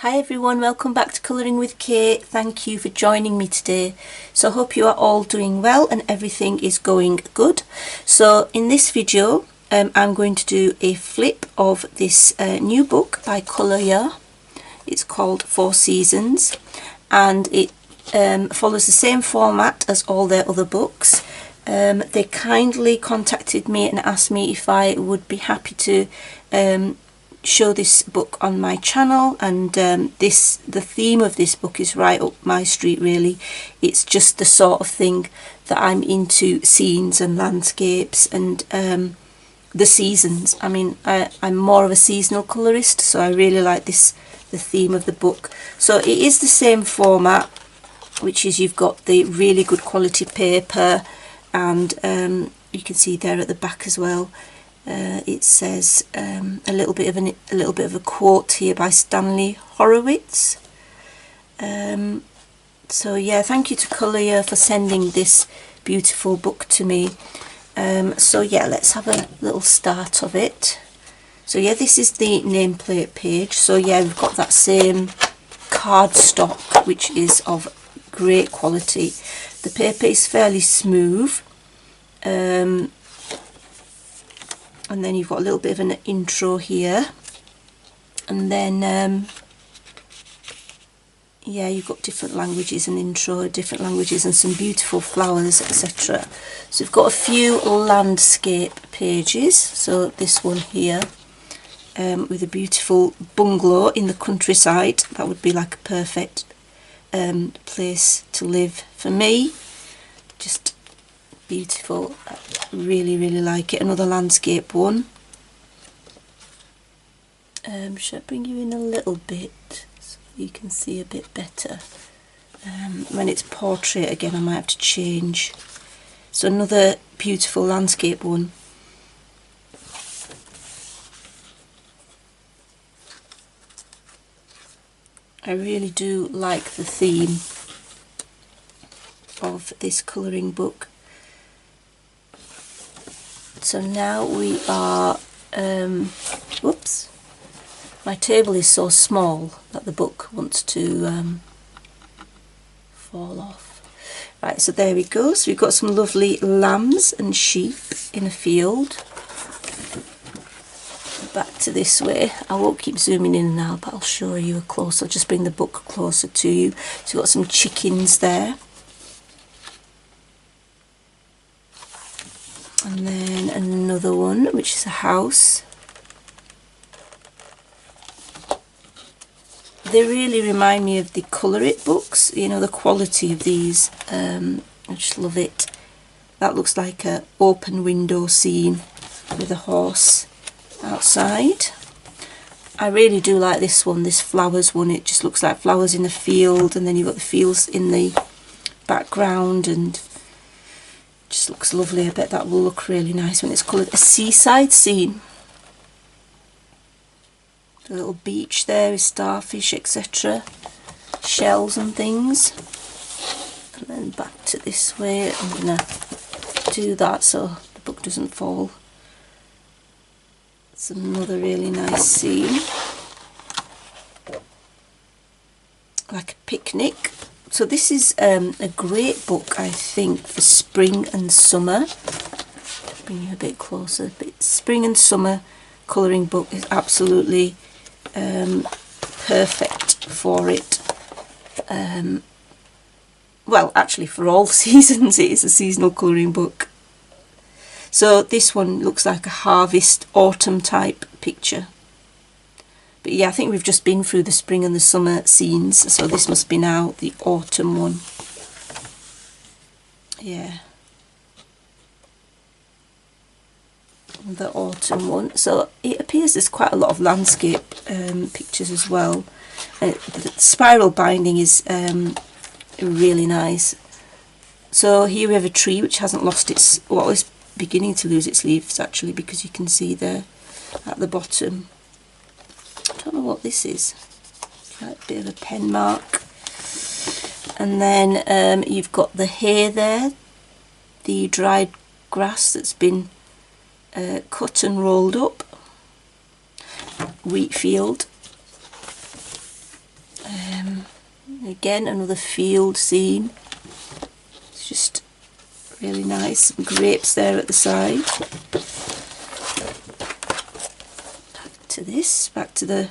Hi everyone, welcome back to Colouring with Kate. Thank you for joining me today. So I hope you are all doing well and everything is going good. So in this video I'm going to do a flip of this new book by Colorya. It's called Four Seasons and it follows the same format as all their other books. They kindly contacted me and asked me if I would be happy to show this book on my channel, and the theme of this book is right up my street really. It's just the sort of thing that I'm into, scenes and landscapes and the seasons. I mean, I'm more of a seasonal colourist, so I really like the theme of the book. So it is the same format, which is you've got the really good quality paper, and you can see there at the back as well. It says a little bit of a quote here by Stanley Horowitz. So yeah, thank you to Colorya for sending this beautiful book to me. So yeah, let's have a little start of it. So yeah, this is the nameplate page. So yeah, we've got that same cardstock, which is of great quality. The paper is fairly smooth. And then you've got a little bit of an intro here, and then yeah, you've got different languages and intro, different languages and some beautiful flowers, etc. So we've got a few landscape pages. So this one here with a beautiful bungalow in the countryside. That would be like a perfect place to live for me. Just beautiful. I really like it. Another landscape one. Should I bring you in a little bit so you can see a bit better? When it's portrait again, I might have to change. So another beautiful landscape one. I really do like the theme of this colouring book. So now we are, whoops, my table is so small that the book wants to fall off. Right, so there we go. So we've got some lovely lambs and sheep in a field. Back to this way. I won't keep zooming in and out, but I'll show you a close. I'll just bring the book closer to you. So we've got some chickens there. And then another one, which is a house. They really remind me of the Colour It books, you know, the quality of these. I just love it. That looks like an open window scene with a horse outside. I really do like this one, this flowers one. It just looks like flowers in a field, and then you've got the fields in the background, and just looks lovely. I bet that will look really nice when it's coloured. A seaside scene. The little beach there with starfish, etc. Shells and things. And then back to this way. I'm going to do that so the book doesn't fall. It's another really nice scene. Like a picnic. So this is a great book, I think, for spring and summer. Bring you a bit closer. But spring and summer colouring book is absolutely perfect for it. Well, actually for all seasons. It is a seasonal colouring book. So this one looks like a harvest autumn type picture. But yeah, I think we've just been through the spring and the summer scenes, so this must be now the autumn one. Yeah. The autumn one. So it appears there's quite a lot of landscape pictures as well. The spiral binding is really nice. So here we have a tree which hasn't lost its, well, it's beginning to lose its leaves actually, because you can see there at the bottom. I don't know what this is. Like a bit of a pen mark. And then you've got the hay there, the dried grass that's been cut and rolled up. Wheat field. Again, another field scene. It's just really nice. Some grapes there at the side. Back to this, back to the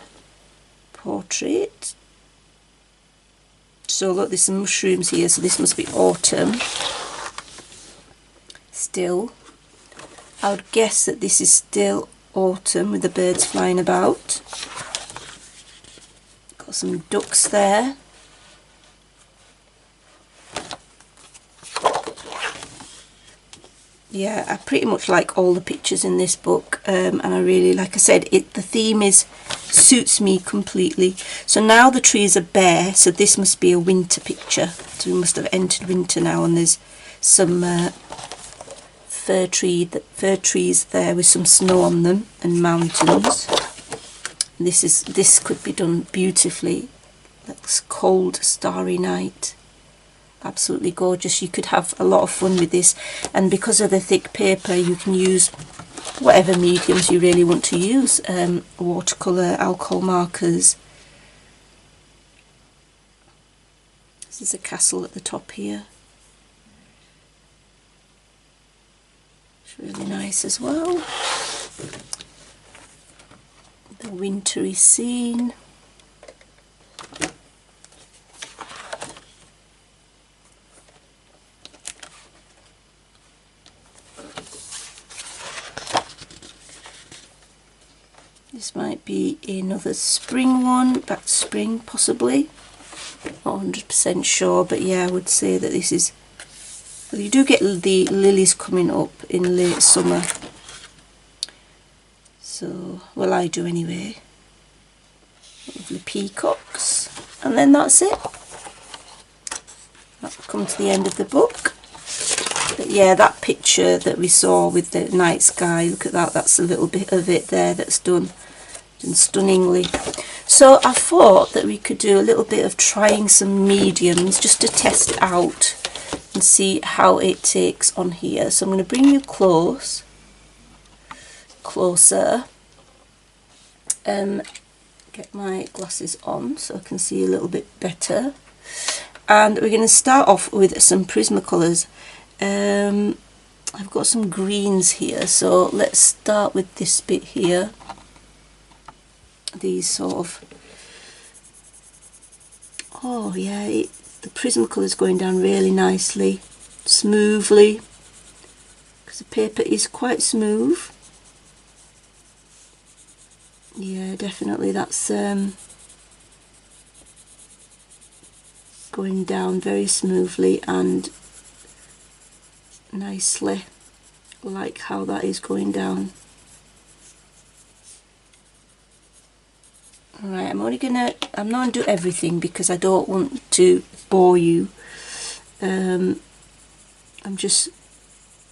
portrait. So look, there's some mushrooms here, so this must be autumn. Still, I would guess that this is still autumn with the birds flying about. Got some ducks there. Yeah, I pretty much like all the pictures in this book, and I really, like I said, the theme suits me completely. So now the trees are bare, so this must be a winter picture. So we must have entered winter now, and there's some fir trees there with some snow on them and mountains. This could be done beautifully. That's cold, starry night. Absolutely gorgeous. You could have a lot of fun with this, and because of the thick paper you can use whatever mediums you really want to use, watercolour, alcohol markers. This is a castle at the top here. It's really nice as well. The wintry scene. This might be another spring one, back to spring possibly. Not 100% sure, but yeah, I would say that this is... Well, you do get the lilies coming up in late summer. So, well, I do anyway. Lovely peacocks. And then that's it. That'll come to the end of the book. But yeah, that picture that we saw with the night sky, look at that, that's a little bit of it there that's done stunningly. So I thought that we could do a little bit of trying some mediums just to test it out and see how it takes on here. So I'm going to bring you closer, get my glasses on so I can see a little bit better, and we're going to start off with some Prismacolors. I've got some greens here, so let's start with this bit here. These sort of, oh yeah, the Prismacolors going down really nicely, smoothly, because the paper is quite smooth. Yeah, definitely that's going down very smoothly and nicely. Like how that is going down. Alright, I'm not going to do everything because I don't want to bore you. I'm just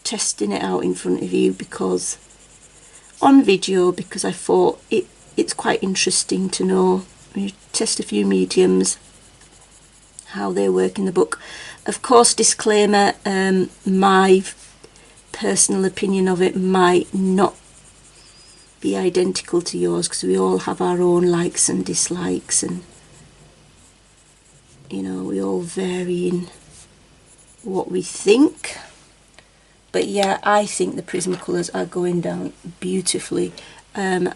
testing it out in front of you because on video, because I thought it's quite interesting to know when you test a few mediums how they work in the book. Of course, disclaimer, my personal opinion of it might not be identical to yours because we all have our own likes and dislikes, and you know, we all vary in what we think. But yeah, I think the Prismacolors are going down beautifully, and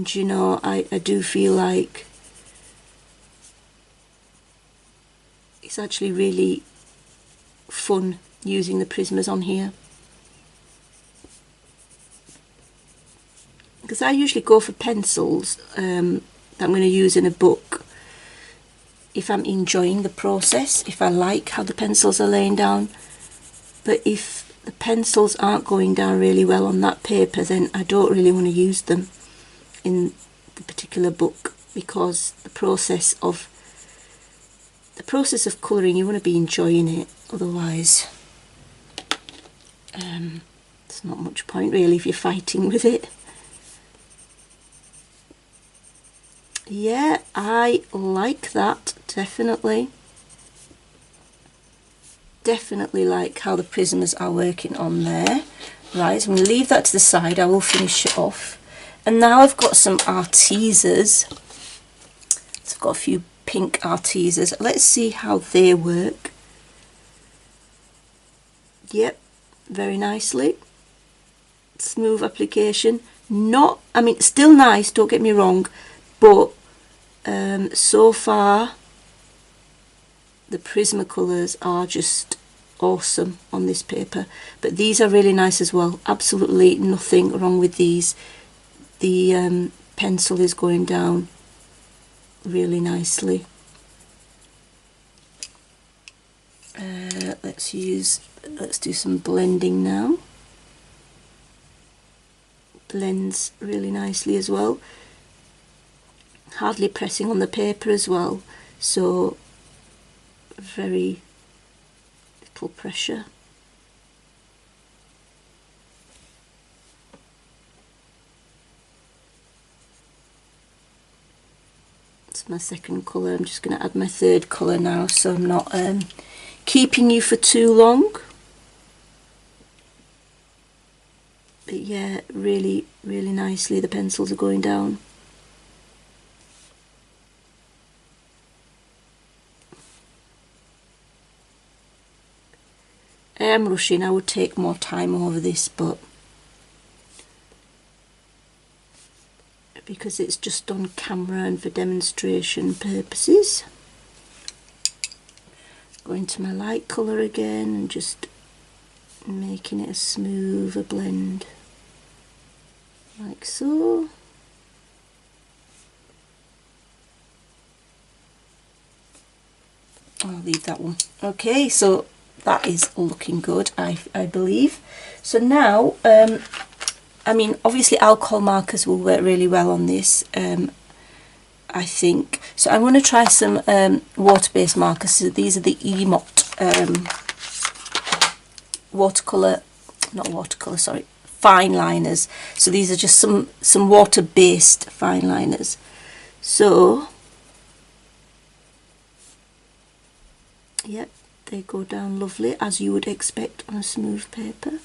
you know, I do feel like it's actually really fun using the Prismas on here, because I usually go for pencils that I'm going to use in a book if I'm enjoying the process, if I like how the pencils are laying down. But if the pencils aren't going down really well on that paper, then I don't really want to use them in the particular book, because the process of colouring, you want to be enjoying it, otherwise there's not much point really if you're fighting with it. Yeah, I like that, definitely. Definitely like how the Prismas are working on there. Right, so I'm going to leave that to the side, I will finish it off. And now I've got some Arteezas. So I've got a few pink Artesas. Let's see how they work. Yep, very nicely. Smooth application. Not, I mean, still nice, don't get me wrong, but so far the Prismacolors are just awesome on this paper. But these are really nice as well. Absolutely nothing wrong with these. The pencil is going down really nicely. Let's do some blending now. Blends really nicely as well. Hardly pressing on the paper as well, so very little pressure. It's my second colour. I'm just going to add my third colour now, so I'm not keeping you for too long. But yeah, really, really nicely the pencils are going down. I am rushing, I would take more time over this, but because it's just on camera and for demonstration purposes. Going to my light colour again and just making it a smoother blend, like so. I'll leave that one. Okay, so that is looking good, I believe. So now, I mean, obviously alcohol markers will work really well on this, I think. So I'm going to try some water-based markers. So these are the Emot fine liners. So these are just some water-based fine liners. So, yep, they go down lovely, as you would expect on a smooth paper.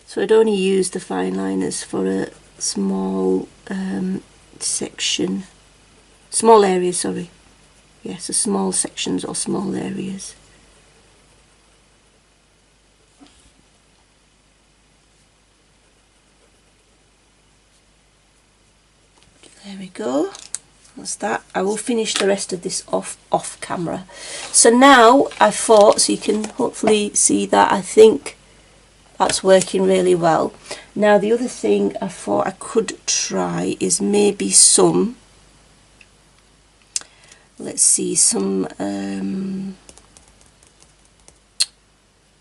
So I'd only use the fine liners for a small section, small area, sorry. Yes, so small sections or small areas. There we go. That's that. I will finish the rest of this off camera. So now I thought, so you can hopefully see that, I think that's working really well. Now the other thing I thought I could try is maybe some, let's see, some,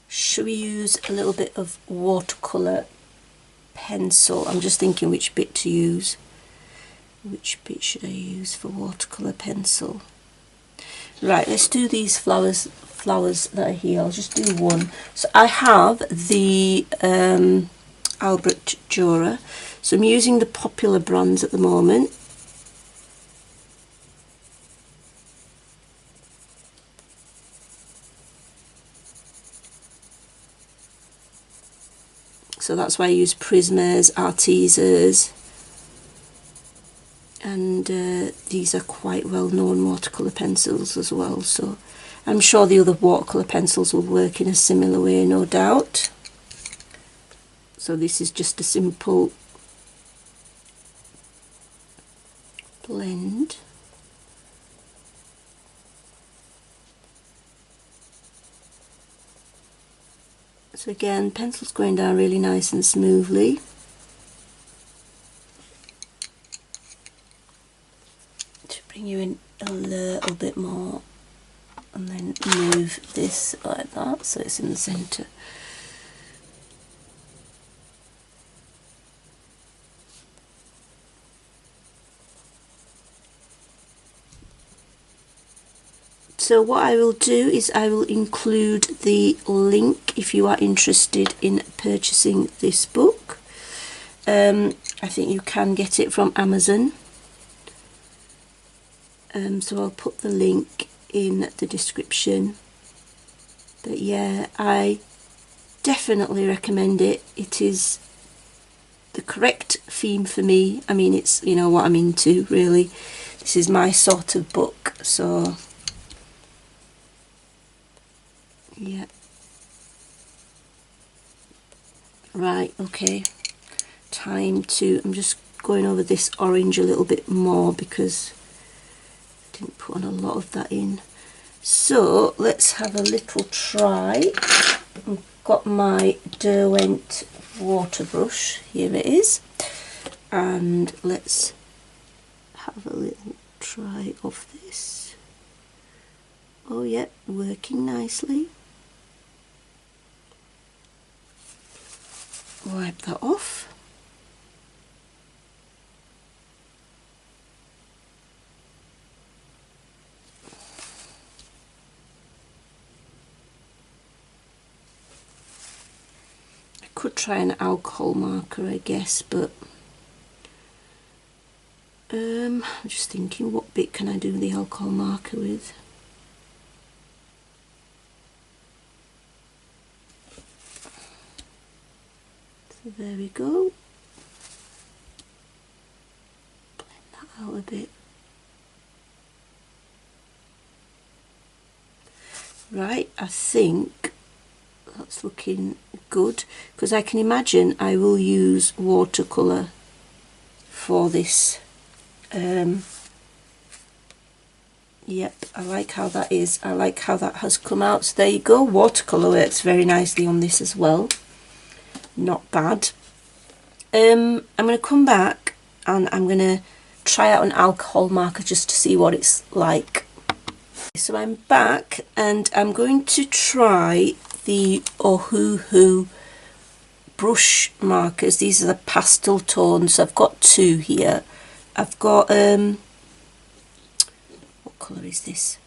should we use a little bit of watercolour pencil? I'm just thinking which bit to use. Which bit should I use for watercolour pencil? Right, let's do these flowers that are here. I'll just do one. So I have the Albrecht Dürer. So I'm using the popular brands at the moment. So that's why I use Prismas, Artesas, and these are quite well known watercolour pencils as well, so I'm sure the other watercolour pencils will work in a similar way, no doubt. So this is just a simple blend. So again, pencil's going down really nice and smoothly. To bring you in a little bit more, and then move this like that so it's in the centre. So what I will do is I will include the link if you are interested in purchasing this book. I think you can get it from Amazon. So I'll put the link in the description. But yeah, I definitely recommend it. It is the correct theme for me. I mean, it's, you know, what I'm into really. This is my sort of book, so yeah. Right, okay, time to, I'm just going over this orange a little bit more because I didn't put on a lot of that in. So let's have a little try. I've got my Derwent water brush, here it is, and let's have a little try of this. Oh yeah, working nicely. Wipe that off. I could try an alcohol marker, I guess, but I'm just thinking, what bit can I do the alcohol marker with? So there we go. Blend that out a bit. Right, I think that's looking good, because I can imagine I will use watercolour for this. Yep, I like how that is. I like how that has come out. So there you go, watercolour works very nicely on this as well. Not bad. I'm going to come back and I'm going to try out an alcohol marker just to see what it's like. So I'm back and I'm going to try the Ohuhu brush markers. These are the pastel tones. I've got two here. I've got what colour is this?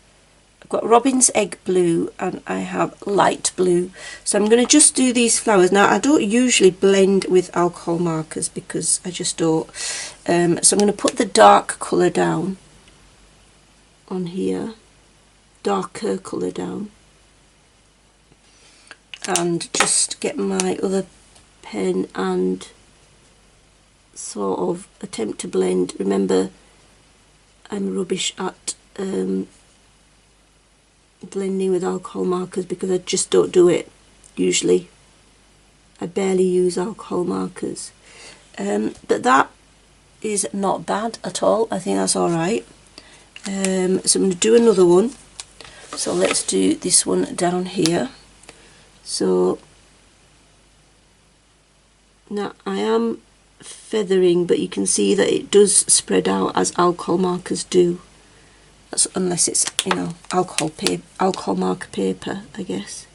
I've got Robin's Egg Blue and I have Light Blue. So I'm going to just do these flowers. Now I don't usually blend with alcohol markers because I just don't. So I'm going to put the dark colour down on here. Darker colour down. And just get my other pen and sort of attempt to blend. Remember, I'm rubbish at blending with alcohol markers because I just don't do it usually. I barely use alcohol markers, but that is not bad at all. I think that's all right. So I'm going to do another one. So let's do this one down here. So now I am feathering, but you can see that it does spread out as alcohol markers do. That's unless it's, you know, alcohol marker paper, I guess.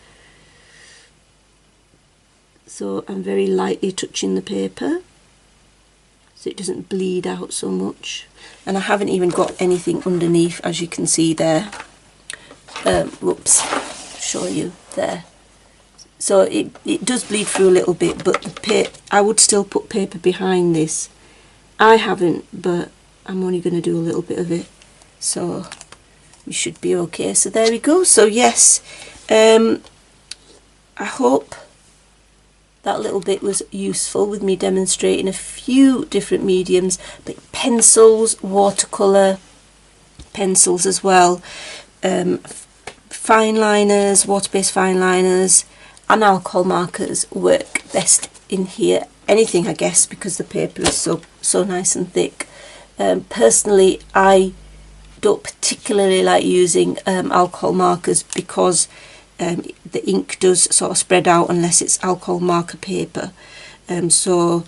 So I'm very lightly touching the paper so it doesn't bleed out so much. And I haven't even got anything underneath, as you can see there. Whoops, show you there. So it does bleed through a little bit, but I would still put paper behind this. I haven't, but I'm only going to do a little bit of it. So we should be okay. So there we go. So yes, I hope that little bit was useful with me demonstrating a few different mediums, but pencils, watercolour, pencils as well, fine liners, water-based fine liners and alcohol markers work best in here. Anything, I guess, because the paper is so nice and thick. Personally, I don't particularly like using alcohol markers because the ink does sort of spread out unless it's alcohol marker paper. So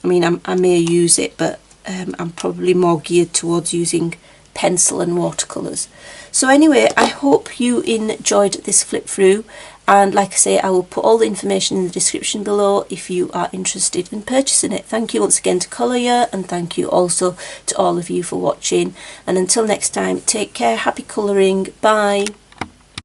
I mean, I may use it, but I'm probably more geared towards using pencil and watercolours. So anyway, I hope you enjoyed this flip through, and like I say, I will put all the information in the description below if you are interested in purchasing it. Thank you once again to Colorya, and thank you also to all of you for watching, and until next time, take care, happy colouring, bye.